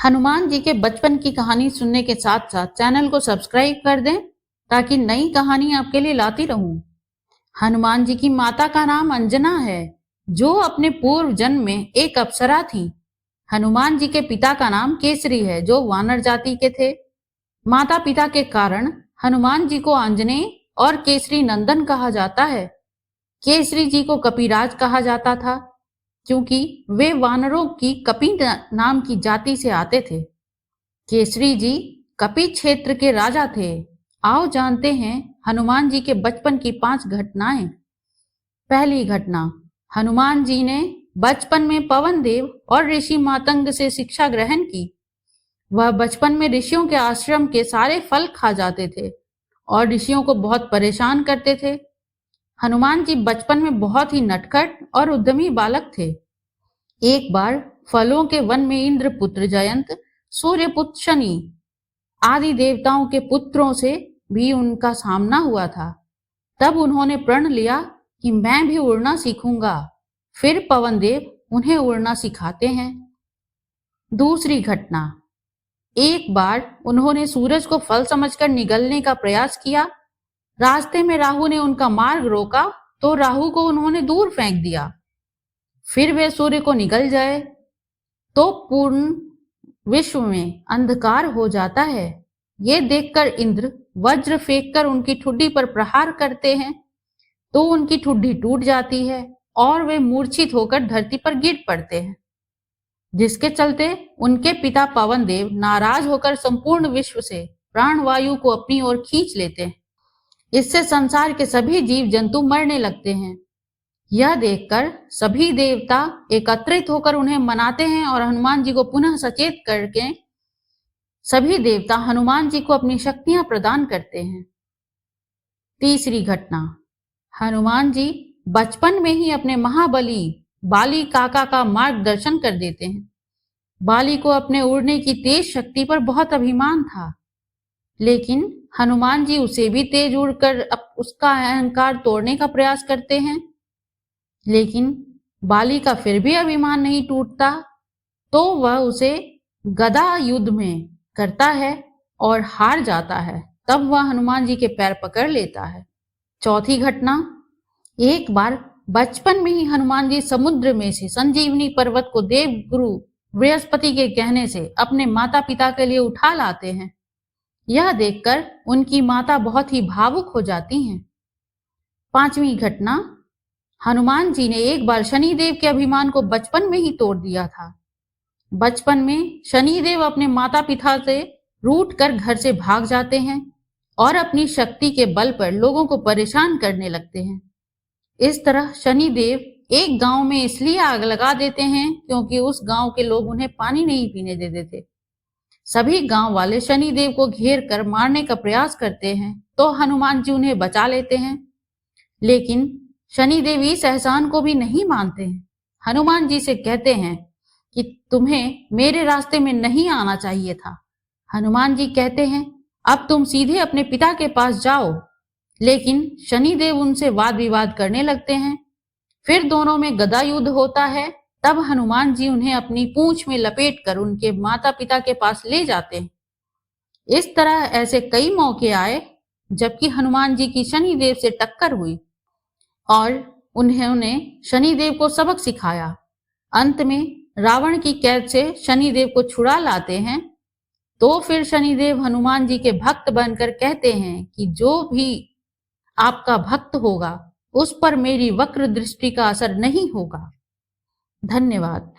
हनुमान जी के बचपन की कहानी सुनने के साथ साथ चैनल को सब्सक्राइब कर दें ताकि नई कहानी आपके लिए लाती रहूं। हनुमान जी की माता का नाम अंजना है, जो अपने पूर्व जन्म में एक अप्सरा थी। हनुमान जी के पिता का नाम केसरी है, जो वानर जाति के थे। माता पिता के कारण हनुमान जी को आंजनेय और केसरी नंदन कहा जाता है। केसरी जी को कपिराज कहा जाता था, क्योंकि वे वानरों की कपि नाम की जाति से आते थे। केसरी जी कपि क्षेत्र के राजा थे। आओ जानते हैं हनुमान जी के बचपन की 5 घटनाएं। पहली घटना, हनुमान जी ने बचपन में पवन देव और ऋषि मातंग से शिक्षा ग्रहण की। वह बचपन में ऋषियों के आश्रम के सारे फल खा जाते थे और ऋषियों को बहुत परेशान करते थे। हनुमान जी बचपन में बहुत ही नटखट और उद्यमी बालक थे। एक बार फलों के वन में इंद्रपुत्र जयंत, सूर्यपुत्र शनि आदि देवताओं के पुत्रों से भी उनका सामना हुआ था। तब उन्होंने प्रण लिया कि मैं भी उड़ना सीखूंगा। फिर पवन देव उन्हें उड़ना सिखाते हैं। दूसरी घटना, एक बार उन्होंने सूरज को फल समझकर निगलने का प्रयास किया। रास्ते में राहु ने उनका मार्ग रोका तो राहु को उन्होंने दूर फेंक दिया। फिर वे सूर्य को निगल जाए तो पूर्ण विश्व में अंधकार हो जाता है। ये देखकर इंद्र वज्र फेंककर उनकी ठुड्डी पर प्रहार करते हैं तो उनकी ठुड्डी टूट जाती है और वे मूर्छित होकर धरती पर गिर पड़ते हैं, जिसके चलते उनके पिता पवन देव नाराज होकर संपूर्ण विश्व से प्राणवायु को अपनी ओर खींच लेते हैं। इससे संसार के सभी जीव जंतु मरने लगते हैं। यह देखकर सभी देवता एकत्रित होकर उन्हें मनाते हैं और हनुमान जी को पुनः सचेत करके सभी देवता हनुमान जी को अपनी शक्तियां प्रदान करते हैं। तीसरी घटना, हनुमान जी बचपन में ही अपने महाबली बाली काका का मार्गदर्शन कर देते हैं। बाली को अपने उड़ने की तेज शक्ति पर बहुत अभिमान था, लेकिन हनुमान जी उसे भी तेज उड़कर उसका अहंकार तोड़ने का प्रयास करते हैं। लेकिन बाली का फिर भी अभिमान नहीं टूटता, तो वह उसे गदा युद्ध में करता है और हार जाता है। तब वह हनुमान जी के पैर पकड़ लेता है। चौथी घटना, एक बार बचपन में ही हनुमान जी समुद्र में से संजीवनी पर्वत को देवगुरु बृहस्पति के कहने से अपने माता पिता के लिए उठा लाते हैं। यह देखकर उनकी माता बहुत ही भावुक हो जाती हैं। पांचवी घटना, हनुमान जी ने एक बार शनिदेव के अभिमान को बचपन में ही तोड़ दिया था। बचपन में शनिदेव अपने माता पिता से रूठ कर घर से भाग जाते हैं और अपनी शक्ति के बल पर लोगों को परेशान करने लगते हैं। इस तरह शनिदेव एक गांव में इसलिए आग लगा देते हैं क्योंकि उस गांव के लोग उन्हें पानी नहीं पीने देते थे। सभी गांव वाले शनिदेव को घेर कर मारने का प्रयास करते हैं तो हनुमान जी उन्हें बचा लेते हैं, लेकिन शनिदेव इस एहसान को भी नहीं मानते हैं। हनुमान जी से कहते हैं कि तुम्हें मेरे रास्ते में नहीं आना चाहिए था। हनुमान जी कहते हैं अब तुम सीधे अपने पिता के पास जाओ, लेकिन शनिदेव उनसे वाद विवाद करने लगते हैं। फिर दोनों में गदा युद्ध होता है। तब हनुमान जी उन्हें अपनी पूंछ में लपेटकर उनके माता पिता के पास ले जाते हैं। इस तरह ऐसे कई मौके आए जबकि हनुमान जी की शनिदेव से टक्कर हुई और उन्होंने शनिदेव को सबक सिखाया। अंत में रावण की कैद से शनिदेव को छुड़ा लाते हैं। तो फिर शनिदेव हनुमान जी के भक्त बनकर कहते हैं कि जो भी आपका भक्त होगा उस पर मेरी वक्र दृष्टि का असर नहीं होगा। धन्यवाद।